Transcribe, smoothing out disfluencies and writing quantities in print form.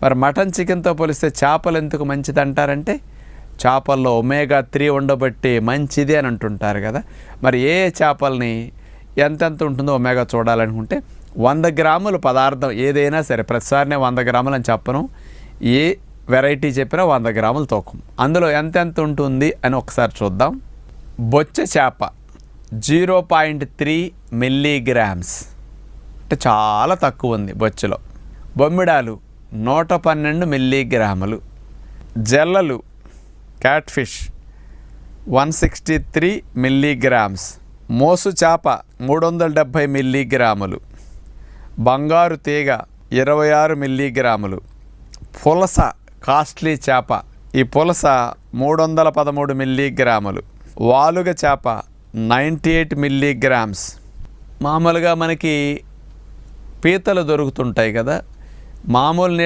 మరి మటన్ చికెన్తో పోలిస్తే చేపలు ఎందుకు మంచిది అంటారంటే చేపల్లో ఒమేగా 3 ఉండబట్టి మంచిది అని అంటుంటారు కదా. మరి ఏ చేపల్ని ఎంతెంత ఉంటుందో ఒమేగా చూడాలనుకుంటే 100 గ్రాముల పదార్థం ఏదైనా సరే, ప్రతిసారినే 100 గ్రాములు అని చెప్పను, ఏ వెరైటీ చెప్పినా 100 గ్రాములు తూకం. అందులో ఎంతెంత ఉంటుంది అని ఒకసారి చూద్దాం. బొచ్చ చేప 0.3 మిల్లీగ్రామ్స్, అంటే చాలా తక్కువ ఉంది బొచ్చులో. బొమ్మిడాలు 112 మిల్లీగ్రాములు. జల్లలు క్యాట్ఫిష్ 163 మిల్లీగ్రామ్స్. మోసు చేప 370 మిల్లీగ్రాములు. బంగారు తీగ 26 మిల్లీగ్రాములు. పులస కాస్ట్లీ చేప, ఈ పులస 313 మిల్లీగ్రాములు. వాలుగ చేప 98 మిల్లీగ్రామ్స్. మామూలుగా మనకి పీతలు దొరుకుతుంటాయి కదా, మామూలు నీళ్ళ